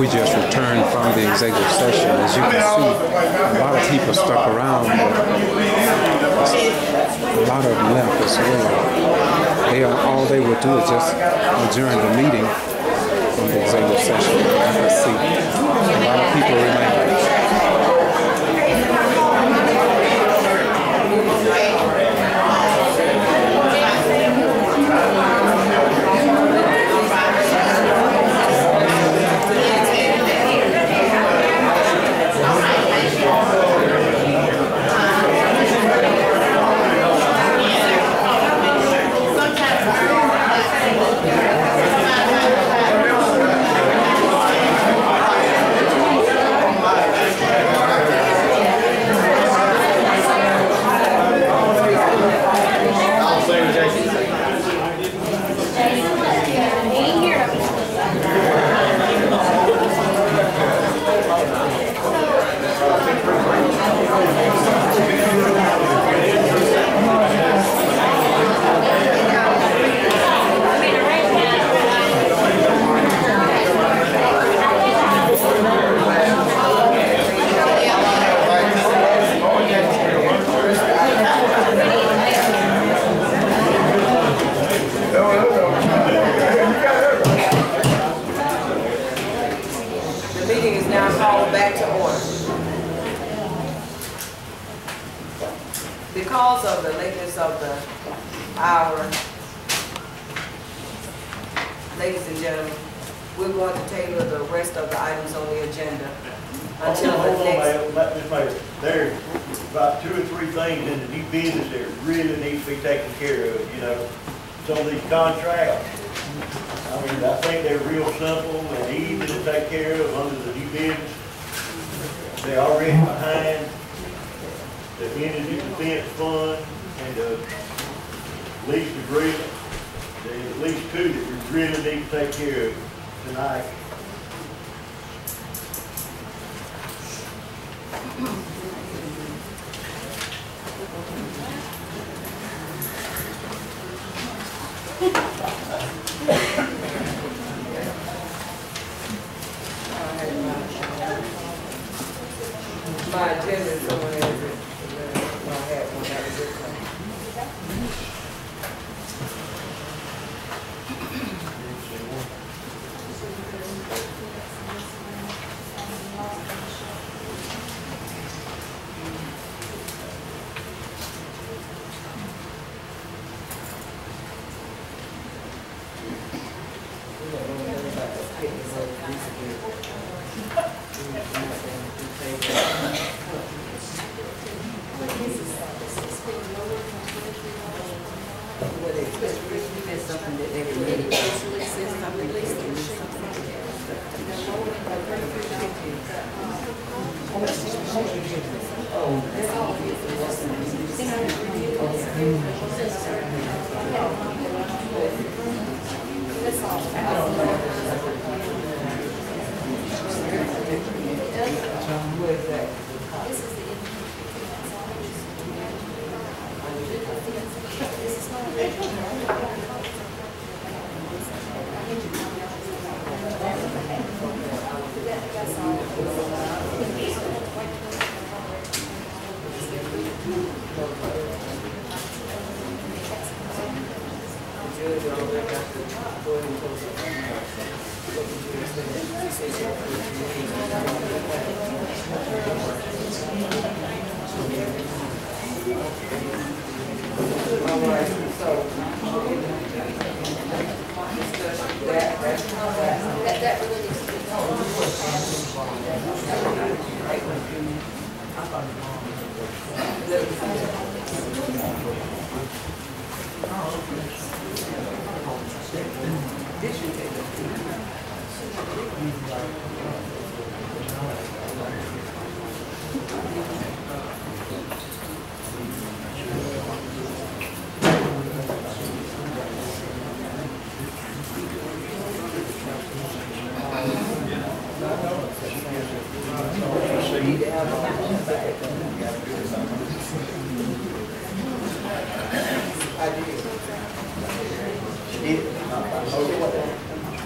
We just returned from the executive session. As you can see, a lot of people stuck around, but a lot of them left as well. All they would do is just adjourn the meeting from the executive session. I can see a lot of people remain. Because of the lateness of the hour, ladies and gentlemen, we're going to table the rest of the items on the agenda until the next. There's about 2 or 3 things in the new business that really needs to be taken care of, you know. Some of these contracts, I mean, I think they're real simple and easy to take care of under the new business. They're already behind the energy defense fund and the lease agreement. There's at least 2 that we really need to take care of tonight. My agenda is someone else's. I had one that was this one.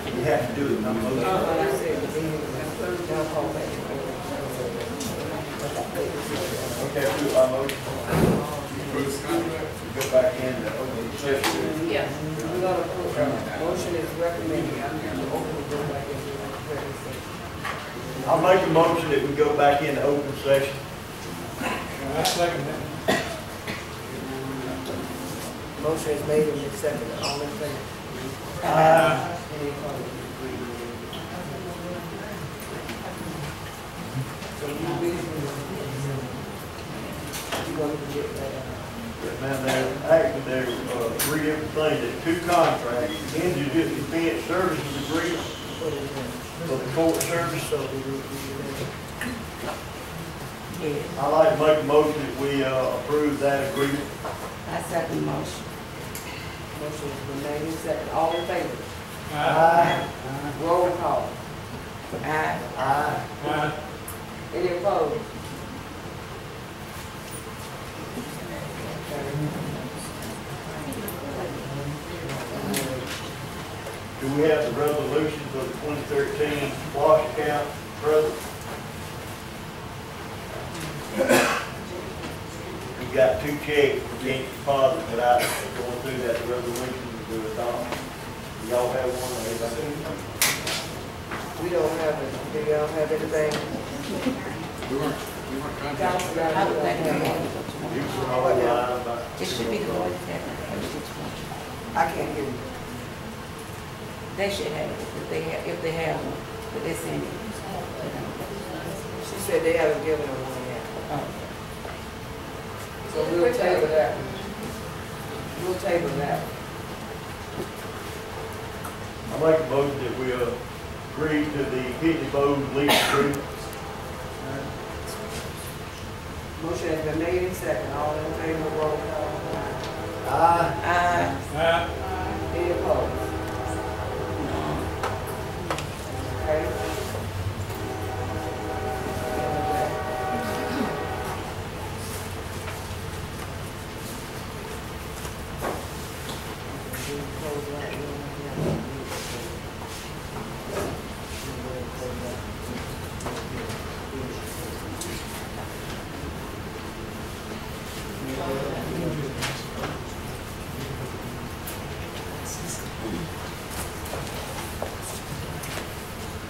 You have to do it. Okay, do my motion. Go back in the open session. Yeah. We're gonna put, motion is recommended. I'm gonna open the door back into the regular session. I'll make a motion that we go back in the open session. I second that. Motion is made and seconded. All in favor? Any opposed? So you gonna get that? Now, there's three different things, there's two contracts, indigent defense services agreement for the court service. I'd like to make a motion that we approve that agreement. I second the motion. Motion is made and seconded. All in favor? Aye. Roll call. Aye. Aye. Aye. Any opposed? Do we have the resolution for the 2013 wash account, brother? We got two checks for James deposit, but I going through that resolution to adopt. Y'all have one, or anybody? We don't have it. Do y'all have anything? We weren't Council, I would think y'all that have You can all lie about. it should be the board that I can't hear you. they should have it if they have one, but they send it. She said they haven't given her one yet. Oh. So we'll table that. We'll table that. I make a motion that we agree to the Pitney Bowes lease agreement. Motion has been made and seconded. All in favor, roll call. Aye. Aye. Aye. Any opposed? Okay.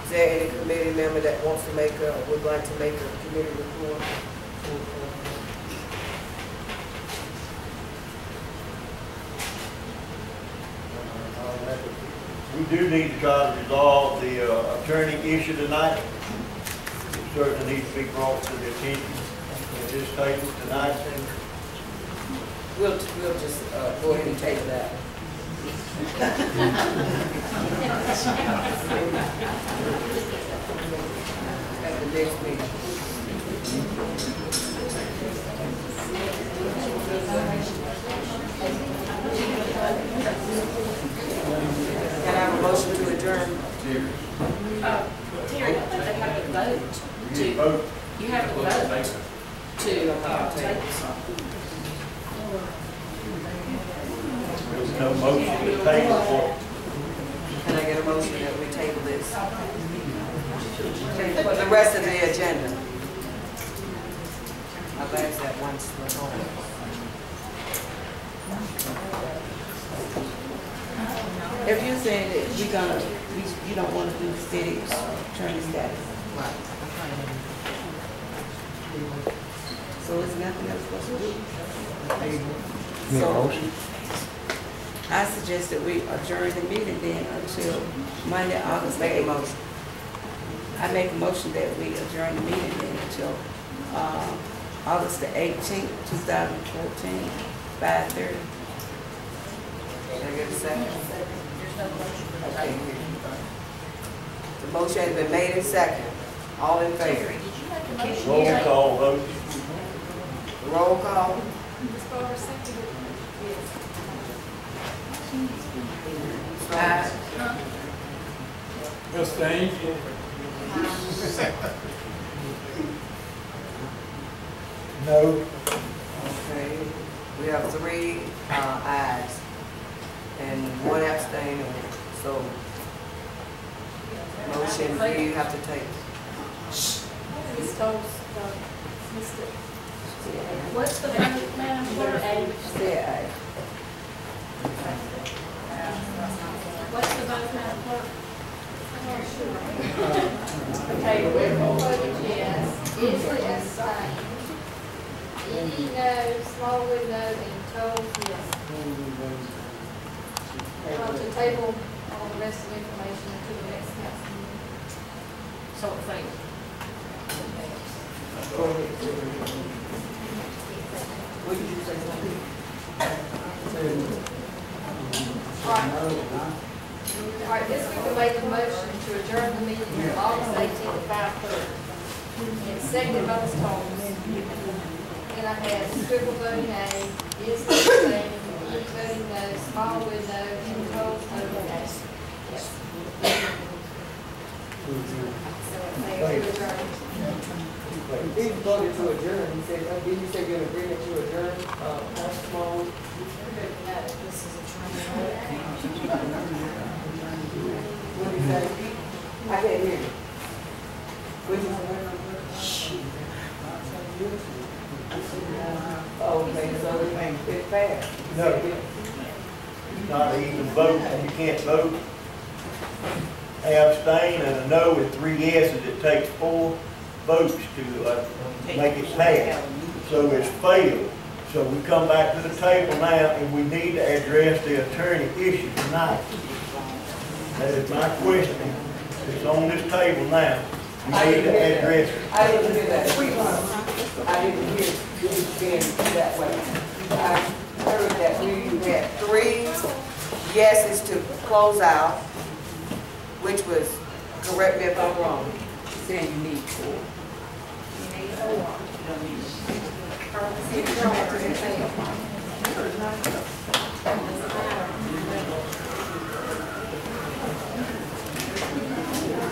Is there any committee member that wants to would like to make a committee report? We do need to try to resolve the attorney issue tonight. It certainly needs to be brought to the attention at this table tonight. We'll just go ahead and table that. At the next meeting. Can I have a motion to adjourn? Terry, they have to vote to, Vote. you have to vote to take There's no motion to table for. Can I get a motion that we table this? For the rest of the agenda. I've asked that once before. If you're saying that you don't want to do the city attorney status, Right. so it's nothing else supposed to do. Need a So motion? I suggest that we adjourn the meeting then until Monday, August Make a 8th. motion. I make a motion that we adjourn the meeting then until August the 18th, 2014, 5:30. Can I get a second? Okay. The motion has been made and seconded. All in favor? Roll call vote. Roll call. Aye. Abstain. No. Okay. We have 3 ayes and 1 abstaining. So motion, you have to take. told, Mr. What's the vote, Madam Clerk? Said What's the vote, Madam Clerk? Okay, Whitmore voted yes, Inslee abstained. Any no, Smallwood no, and Toles yes. To table all the rest of the information until the next council meeting. So it failed. What did you say something? All right, this week I made a motion to adjourn the meeting on August 18th at 5:30. And seconded by Ms. Holmes. And I had Scribble voting aye, Inslee abstaining, Lee voting no, Smallwood no, and Toles voting aye. Yes. So it failed to adjourn. He voted to adjourn, he said, did you say you're in agreement to adjourn, Councilman Small? No, this is a What did you say? I can't hear you. What did you say? Okay, so it's fair. No. Not an even vote, you can't vote. Abstain and a no with 3 yeses, it takes 4 votes to make it pass. So it's failed. So we come back to the table now and we need to address the attorney issue tonight. That is my question. It's on this table now. We need to address it. I didn't hear that. I didn't hear it being that way. I heard that we had 3 yeses to close out, which was, correct me if I'm wrong. saying you need 4.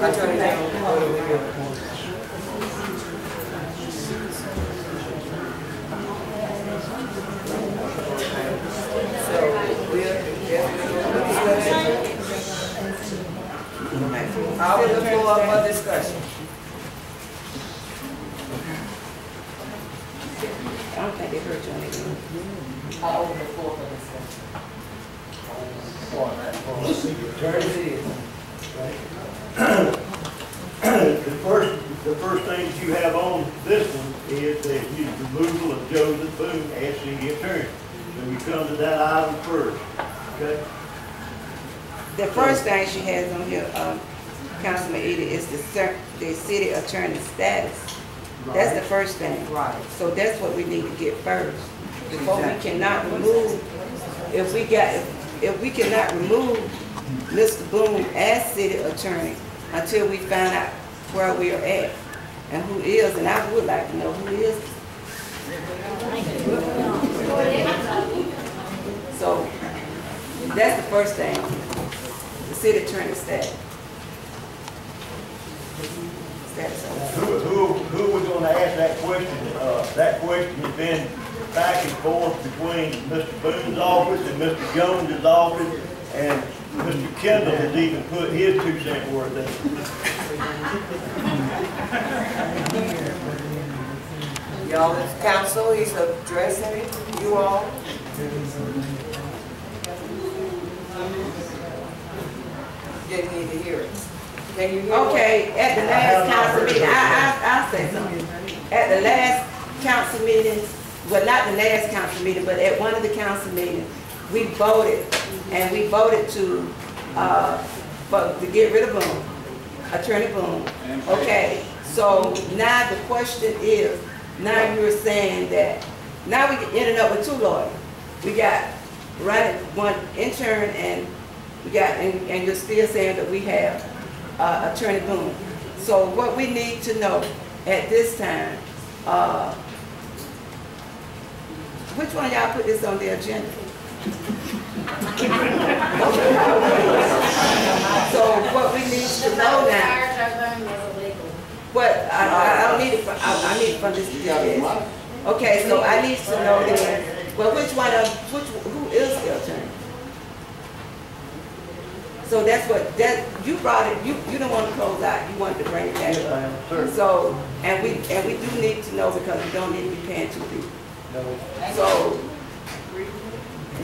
Attorney General. I will look for discussion. I don't think they heard you on it. I open the floor for discussion. The first thing that you have on this one is the removal of Joseph Boone as city attorney. So we come to that item first, okay? The first thing she has on here, Councilman Edie, is the city attorney status. That's the first thing. Right. So that's what we need to get first. Before we cannot remove, if we cannot remove Mr. Boone as city attorney until we find out where we are at and who is, and I would like to know who is. So that's the first thing, the city attorney status. Who was going to ask that question? That question has been back and forth between Mr. Boone's office and Mr. Jones's office, and Mr. Kendall has even put his 2 cents worth in it. Y'all, as council, he's addressing you all. Didn't need to hear it. Can you hear? Okay, at the last council meeting, I'll say something. At the last council meeting, well, not the last council meeting, but at one of the council meetings, we voted, and we voted to get rid of Boone, Attorney Boone. Okay, so now the question is, now you're saying that, now we ended up with 2 lawyers. We got one intern, and we got, and you're still saying that we have Attorney Boone. So what we need to know at this time, which one of y'all put this on the agenda? So what we need to know now, what I don't need it from, I need it from this yes. Okay, so I need to know then, well, which one of, who is the attorney? So that's what, you brought it, you didn't want to close out, you wanted to bring it back Yes, up. ma'am, sir. So, and we do need to know because we don't need to be paying two people. No. So,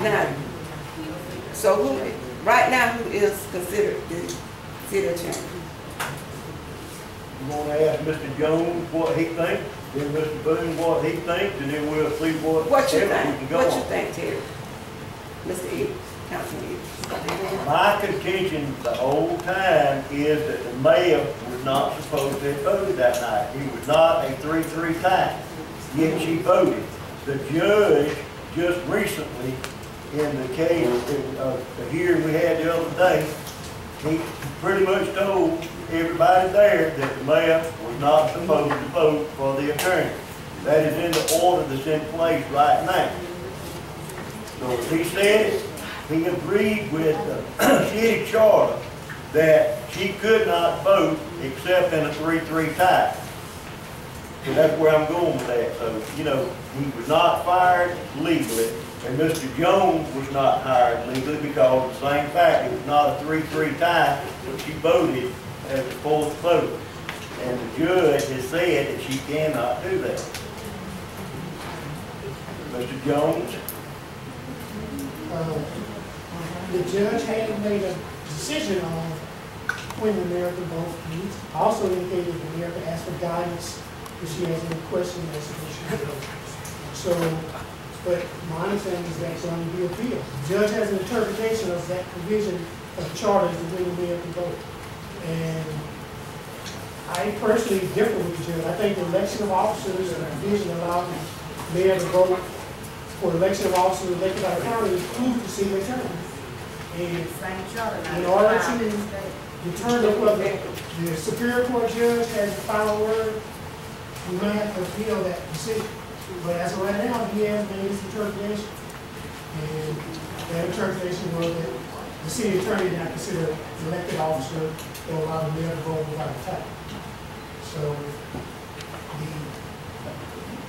now, so who, right now, who is considered the city attorney? You wanna ask Mr. Jones what he thinks, then Mr. Boone what he thinks, and then we'll see what. What you else we think? can go What you on. think, Terry? Mr. Edwards, Councilman Edwards. My contention the whole time is that the mayor was not supposed to have voted that night. He was not a 3-3 tie, yet she voted. The judge just recently, in the case of the hearing we had the other day, he pretty much told everybody there that the mayor was not supposed to vote for the attorney. That is in the order that's in place right now. So if he said it, he agreed with the city charter that she could not vote except in a 3-3 tie. So that's where I'm going with that. So, you know, he was not fired legally, and Mr. Jones was not hired legally because of the same fact. It was not a 3-3 tie, but she voted as a fourth vote. And the judge has said that she cannot do that. Mr. Jones? The judge hadn't made a decision on when the mayor could vote. He also indicated the mayor could ask for guidance if she has any questions as to when she could vote. So, but my understanding is that's going to be appealed. The judge has an interpretation of that provision of the charter to when the mayor can vote. And I personally differ with the judge. I think the election of officers and the provision allowing the mayor to vote for election of officers elected by the county includes the city attorney. And in order to determine whether the Superior Court judge has the final word, we may have to appeal that decision. But as of right now, he has made his interpretation. And that interpretation was that the city attorney did not consider the elected officer that allowed the mayor to vote without a tie. So,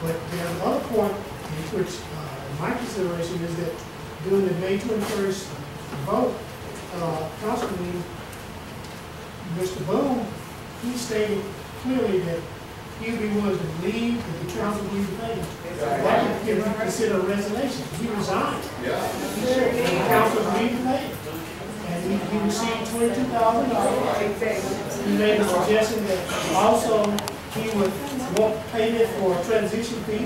but there's another point in which my consideration is that during the May 21st vote, Councilman Mr. Boone, he stated clearly that he would be willing to leave if the council agreed to pay him. That would be considered a resignation. He resigned. The council agreed to pay him. And he received $22,000. He made a suggestion that also he would want payment for a transition fee.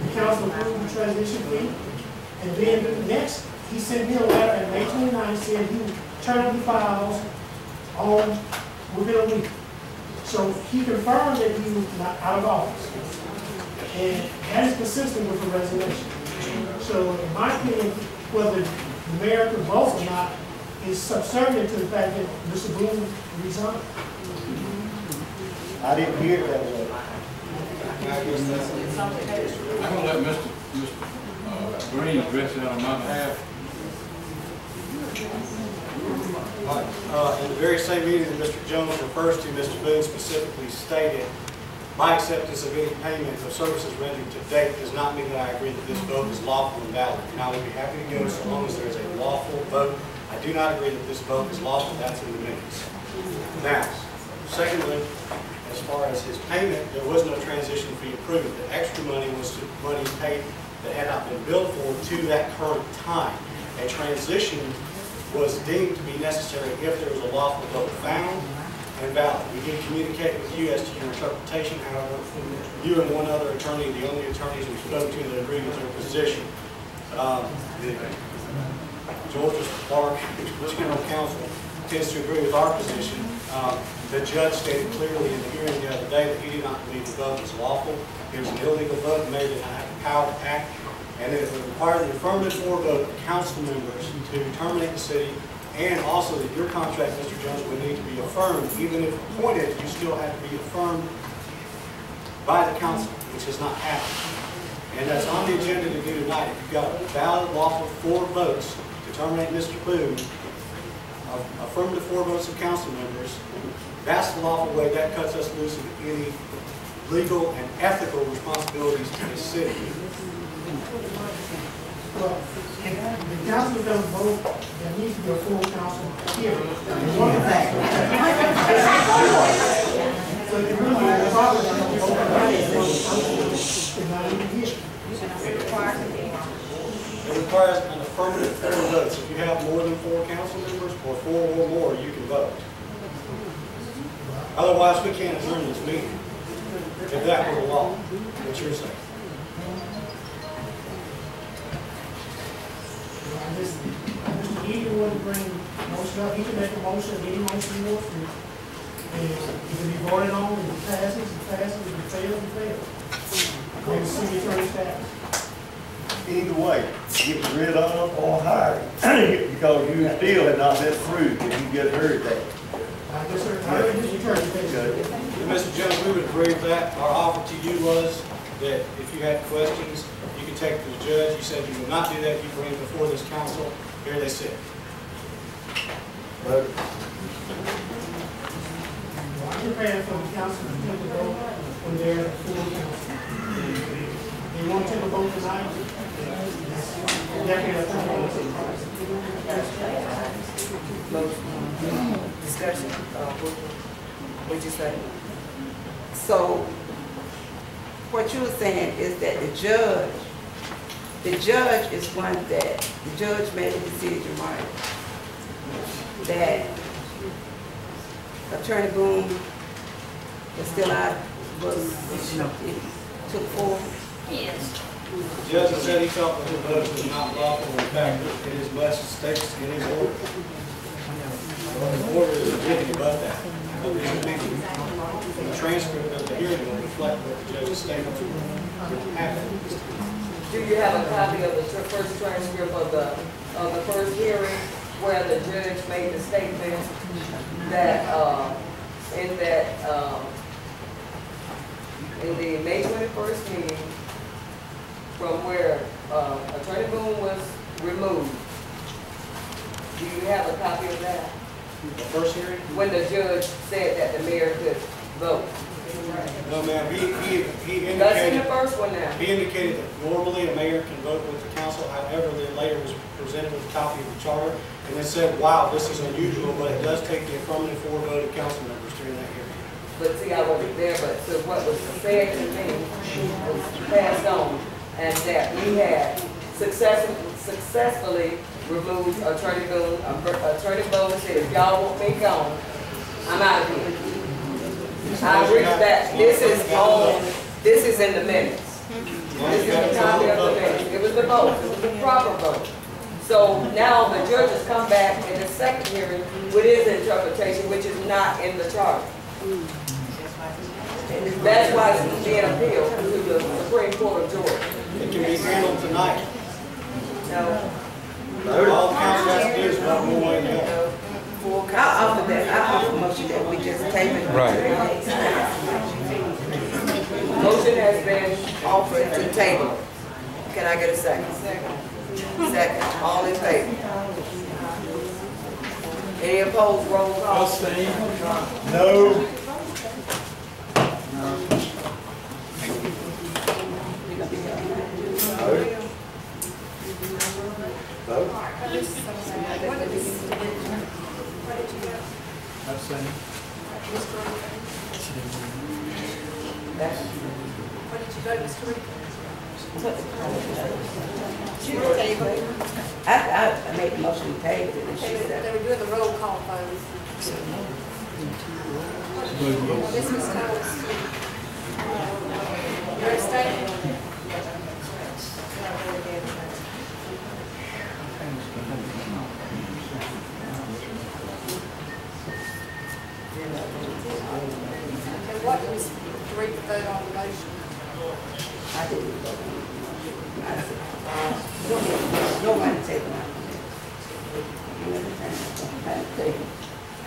The council approved the transition fee. And then next, he sent me a letter on May 29th saying he would turn the files on within a week. So he confirmed that he was not out of office. And that is consistent with the resignation. So in my opinion, whether the mayor could vote or not is subservient to the fact that Mr. Boone resigned. I didn't hear that way. I'm gonna let Mr. Green address it on my behalf. In the very same meeting that Mr. Jones refers to, Mr. Boone specifically stated, my acceptance of any payment of services rendered to date does not mean that I agree that this vote is lawful and valid. And I would be happy to go so long as there is a lawful vote. I do not agree that this vote is lawful. That's in the minutes. Now, secondly, as far as his payment, there was no transition fee approved. The extra money was money paid that had not been billed for to that current time. A transition was deemed to be necessary if there was a lawful vote found and valid. We did communicate with you as to your interpretation. However, you and one other attorney, the only attorneys we spoke to that agreed with their position. Georgia Park General Counsel tends to agree with our position. The judge stated clearly in the hearing the other day that he did not believe the vote was lawful. It was an illegal vote, and they did not have the power to act, and it would require the affirmative vote of council members to terminate the city, and also that your contract, Mr. Jones, would need to be affirmed. Even if appointed, you still have to be affirmed by the council, which has not happened. And that's on the agenda to do tonight. If you've got a valid, lawful 4 votes to terminate Mr. Boone, affirmative 4 votes of council members, that's the lawful way. That cuts us loose of any legal and ethical responsibilities to the city. Well, the council doesn't vote, there needs to be a full council hearing. One of that. So the really, the problem is that it's not even here. It requires an affirmative 4 votes. If you have more than 4 council members or 4 or more, you can vote. Otherwise, we can't adjourn this meeting. If that were the law, what you're saying. Mr. Eaton would bring motion up, he can make a motion, any motion more free. And it can be voted on, if it passes, if it fails, it fails. And the city attorney staff. Either way, get rid of or hire him, because you still have not been proved if you get heard that. I guess, sir, I heard his attorney say. Mr. Jones, we would agree with that. Our offer to you was that if you had questions, you could take it to the judge. You said you would not do that. You bring it before this council. Here they sit. But I'm prepared for the council to take a vote when they're at full council. They want to take a vote tonight? Definitely. Discussion, what'd you say? So, what you were saying is that the judge is one that, the judge made a decision, right? That Attorney Boone was still out, it took forward. Yes. The judge said he felt that the vote was not lawful. In fact, it is much states in his order. The order is written about that. The transcript of the hearing will reflect what the judge's statement happened. Do you have a copy of the first transcript of the first hearing where the judge made the statement that, in the May 21st meeting, from where Attorney Boone was removed? Do you have a copy of that? The first hearing? When the judge said that the mayor could vote? No, ma'am. He That's in the indicated, first one now. he indicated that normally a mayor can vote with the council. However, then later was presented with a copy of the charter and then said, wow, this is unusual, but it does take the affirmative 4 voted council members during that hearing. But see, I wasn't there, but so what was said to me was passed on, and that we had successfully removed Attorney Boone. Attorney Boone said, if y'all want me gone, I'm out of here. I reached back, this is in the minutes. This is the copy of the minutes. It was the vote, it was the proper vote. So now the judge has come back in the second hearing with his interpretation, which is not in the charter. That's why it's being appealed to the Supreme Court of Georgia. It can be handled tonight. No. All the council has to do is vote one way or the other. I offer motion that we just table it. Right. Motion has been offered to table. Can I get a second? Second. All in favor? Any opposed? Roll call. no, What did you vote, Mr. Reed? I made the motion to table it, and she said. They were doing the roll call vote. This was Coles. You're abstaining? And what was to read the vote on the motion? I didn't vote. Nobody take it out.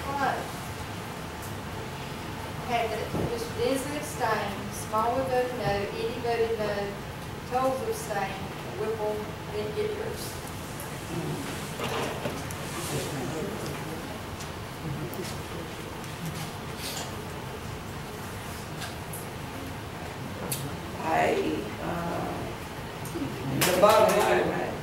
What? Okay, but Mr. Dinsley abstained, Smallwood voted no, Edie voted no, Toles abstained, Whipple didn't get yours. The bottom line, right?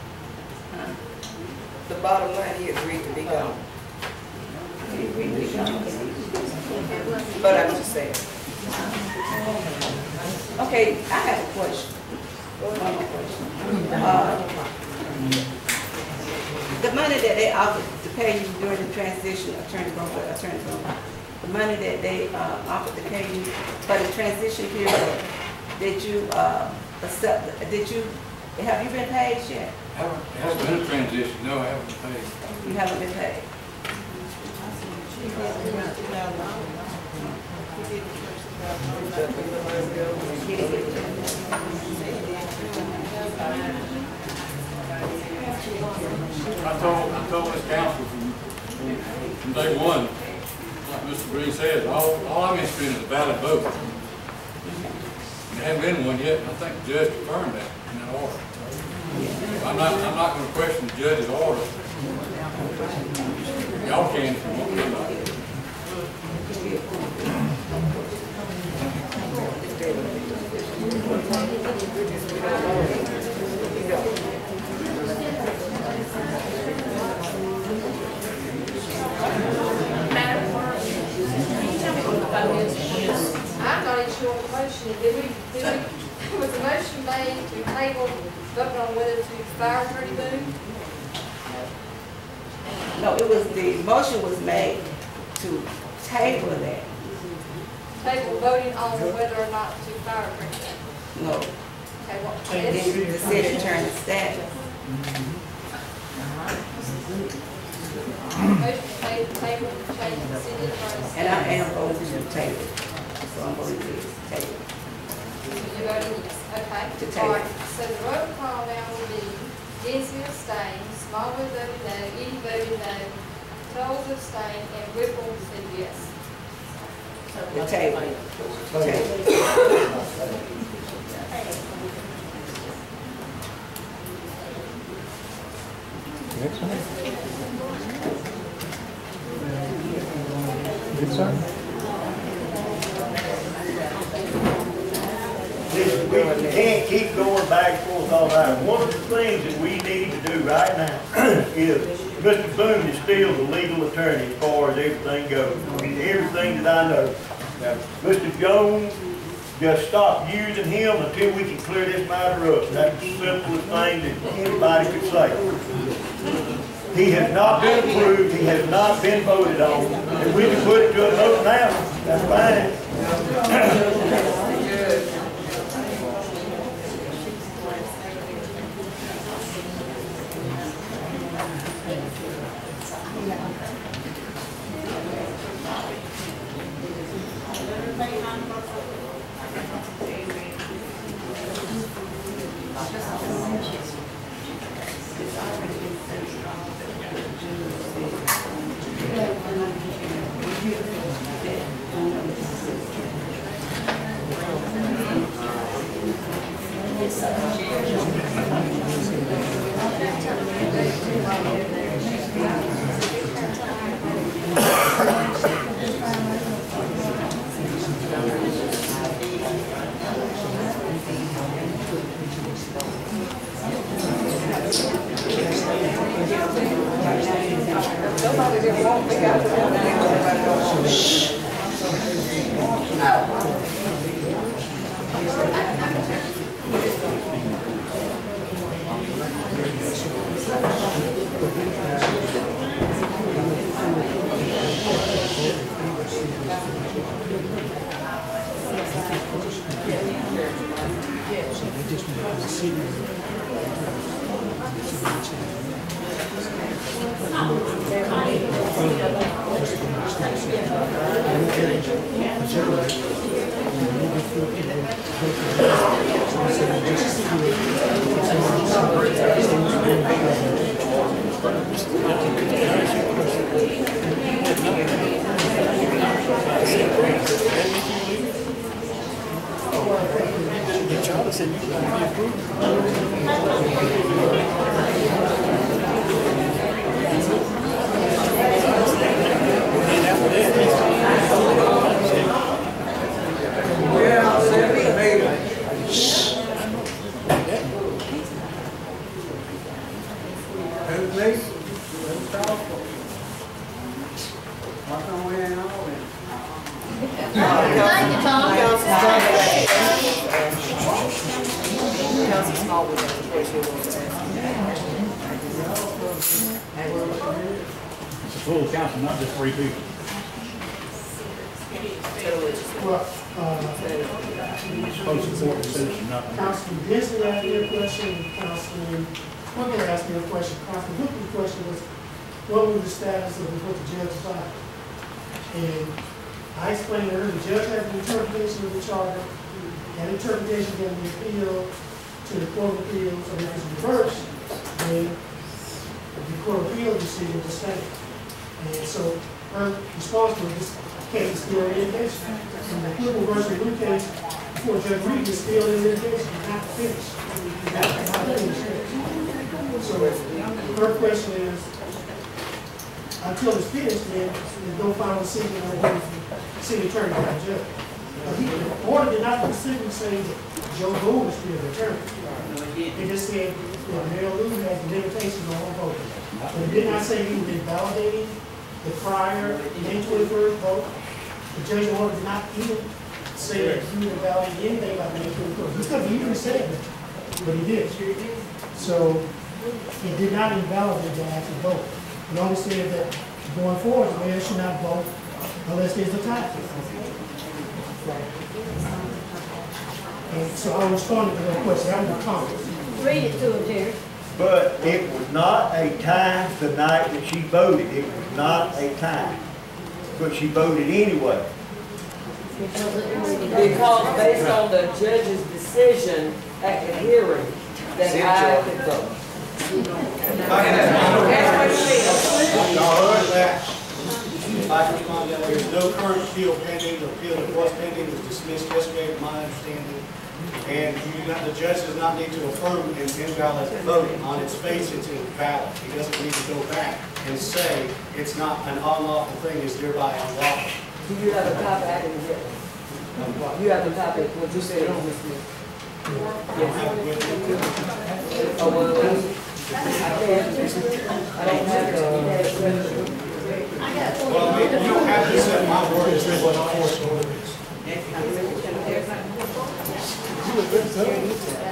But I'm just saying. Okay, I have a question. One more question. The money that they offered to pay you during the transition, Attorney Boone, the money that they offered to pay you for the transition period, did you accept? Have you been paid yet? It hasn't been a transition. No, I haven't been paid. You haven't been paid. I told this council from day one, like Mr. Green says, all I'm interested in is a valid vote. There hasn't been one yet, and I think the judge confirmed that in that order. I'm not going to question the judge's order. Y'all can if you want to. Madam Clerk, can you tell me what the vote is? I'm not even sure what the motion is. Was the motion made to table, vote on whether to fire Attorney Boone? No, the motion was made to table that. Table voting on whether or not to fire Attorney Boone. No. Okay, what And is? then the city attorney status. Motion made to table to change the city attorney's. And I am voting to table. So I'm voting to table. You're voting yes, okay. To table. All right, so the roll call now will be Densey abstained, Smallwood voted no, Edie voted no, Toles abstained, and Whipple said yes. The table. Next one. Yes, sir. Listen, we can't keep going back and forth all night. One of the things that we need to do right now is, Mr. Boone is still the legal attorney as far as everything goes. Everything that I know. Now, Mr. Jones, just stop using him until we can clear this matter up. That's the simplest thing that anybody could say. He has not been approved, he has not been voted on. If we can put it to a vote now, that's fine. Thank you, Tom. Council Small was the question was It's a full council, not just 3 people. Well, Supposed to support the citizen, nothing. Councilman Hensley asked me a question, and Councilman Booker asked me a question. Councilman Booker's question was, what was the status of what the judge filed? And I explained to her, the judge has an interpretation of the charter, and interpretation can be appealed to the Court of Appeals, or if it's reversed, then the Court of Appeals decision will stand. And so her response was, this case is still in litigation. And the Whipple versus Blue case, before Judge Reed, is still in litigation, not finished. Not finished. So her question is, until it's finished, then there's no final decision on the city attorney by the judge. The order did not specifically say that Joe Boone is still the attorney. It just said that Mayor Lou has limitations on her vote. But it did not say he was invalidating the prior May 21st vote. The judge order did not even say that he was invalidating anything about May 21st. He could have even said that, but he did. So he did not invalidate the actual vote. He only said that going forward, the mayor should not vote unless there's a tie. And so I responded to that question. That was a comment. Read it to him, Terry. But it was not a tie the night that she voted. It was not a tie. But she voted anyway. because based on the judge's decision at the hearing, that I could vote. Y'all heard that? If I can respond to that, there's no current appeal pending. The appeal that was pending was dismissed yesterday, from my understanding. And you do not, the judge does not need to affirm an invalid vote. On its face, it's invalid. He doesn't need to go back and say it's not an unlawful thing, it's thereby unlawful. Do you have a copy? I didn't get it. You have a copy of what you said on this list? Yes. Oh, well, I don't have it. Well, I mean, you don't have to say my word is what the court's order is.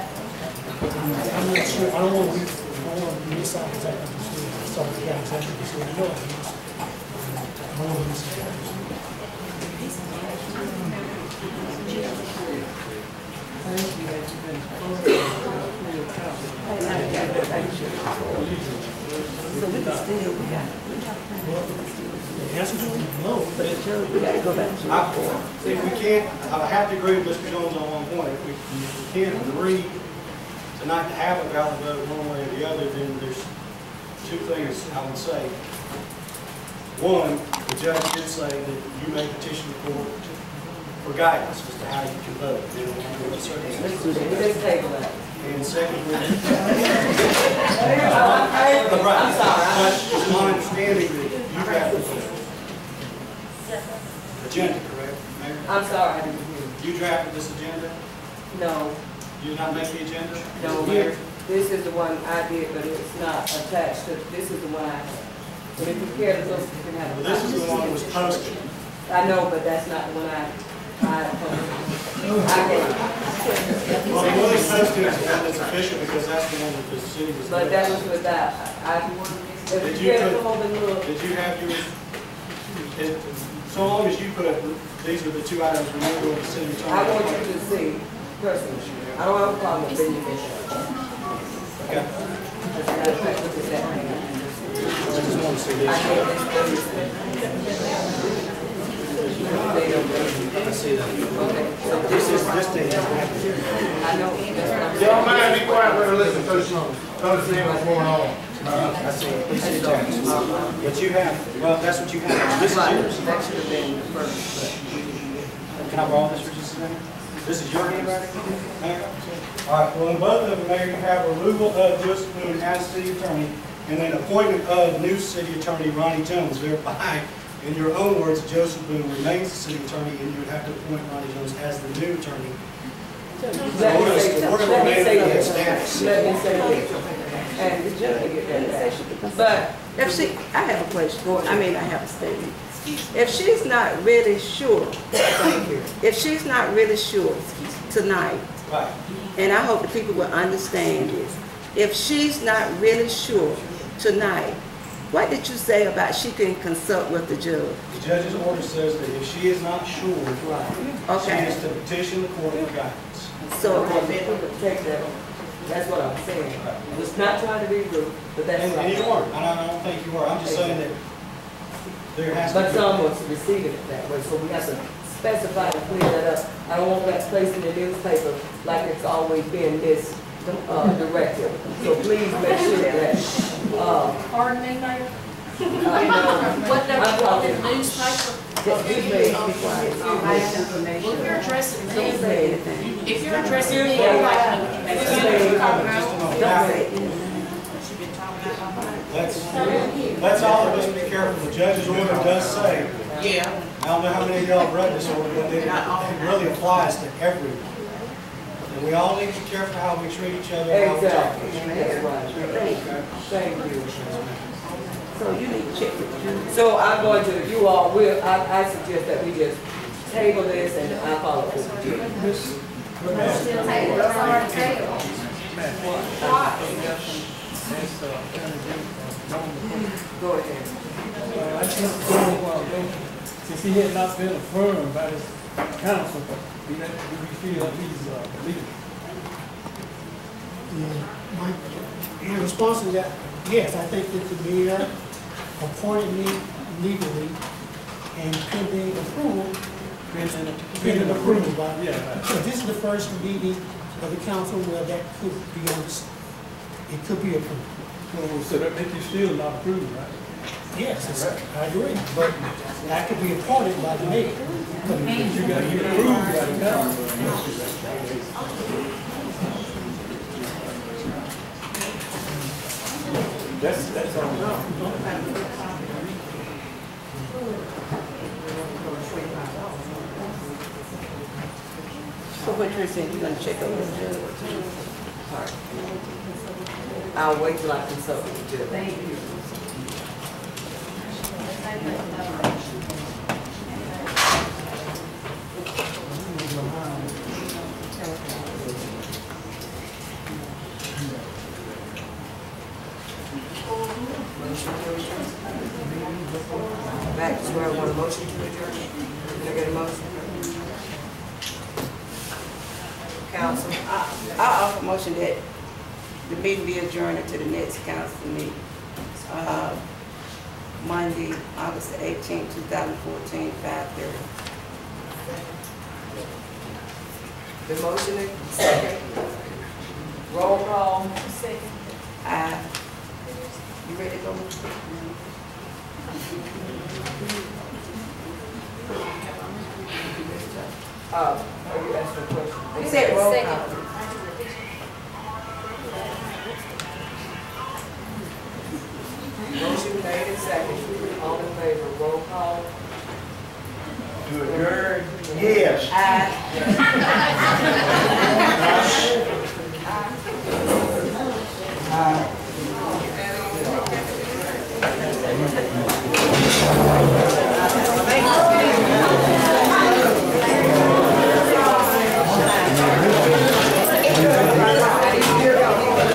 I'm not sure, I don't want to miss out exactly what you said. I exactly what you said. I know I don't want to miss out. So we can still, we got The answer is no. but we gotta go back to. If we can't, I have to agree with Mr. Jones on one point. If we can't agree tonight to have a valid vote one way or the other, then there's two things I would say. One, the judge did say that you may petition the court for guidance as to how you can vote. Then we can do it certain Let's do that. Let's table that. And secondly, I'm sorry. but it's my understanding that you have the agenda, correct, Mayor? I'm sorry, I didn't hear you. You drafted this agenda? No, You did not make the agenda? no, Mayor. This is the one I did, but it's not attached to, this is the one I have. So if you care to look, you can have Well, it. this is the one that was posted. I know, but that's not the one I posted. Well, the one that's posted is official because that's the one that the city was. But that was without, if Did you you care to put- hold and look, Did you have yours? So long as you put, these are the two items removed of the city attorney. I want you to see personally. I don't have a problem with being this. Okay. I just want to say this. I see that. This is this day. I know. Y'all mind be quiet when I listen to this, understand what's going on. I see. This is yours. What you have, well, that's what you have. This is yours. That should have been the first. Can I borrow this for just a second? This is your handwriting, Mayor? All right, well, in both of them, Mayor, you have removal of Joseph Boone as city attorney, and then appointment of new city attorney Ronnie Jones, thereby, in your own words, Joseph Boone remains the city attorney, and you would have to appoint Ronnie Jones as the new attorney. Let me say this. Status. Let me say this. And the judge will get that back. But, I have a question, I have a statement. if she's not really sure, if she's not really sure tonight, Right. and I hope the people will understand this, if she's not really sure tonight, what did you say about she can consult with the judge? The judge's order says that if she is not sure, she Okay, is to petition the court for guidance. so, That's what I'm saying. I was not trying to be rude, but that's what And you I'm weren't, and I don't think you were. I'm just saying that there has to be. But someone's receiving it that way, so we have to specify and clear that up. I don't want that placed in the newspaper like it's always been this directive. So please make sure that, Pardon me, Mayor? what What about the newspaper? Well, if you're addressing me, don't say anything. if you're addressing me, I'd like to know what That's all, just be careful. The judge's order does say, Yeah. I don't know how many of y'all have read this order, but it really applies to everyone. And we all need to be careful how we treat each other and how we talk to each other. That's right. Thank you. So you need to check with the judge. So I'm going to, you all will, I suggest that we just table this and I follow up with the judge. Still table, it's already tabled. Go ahead. I think since he had not been affirmed by his counsel, do we feel that he's legal? My response to that, yes, I think that the mayor appointed me legally and pending approval. Pending approval by, Yeah. so this is the first meeting of the council where that could be it could be approved. Well, so that makes you still not approved, right? Yes, I agree, but that could be appointed by the mayor. But you got to get approved by the council. That's all. So what you're saying, you're gonna check over the judge? All right. I'll wait till I consult with the judge. Thank you. Back to square one, motion to adjourn. Can I get a motion? Council, I offer motion that the meeting be adjourned to the next council meeting. Monday, August 18, 2014, 5:30. The motion is second. Roll call. Aye. You ready to go? Are you asking a question? You said roll Second. call. Motion made and second. All in favor, roll call. To adjourn, yes. Aye.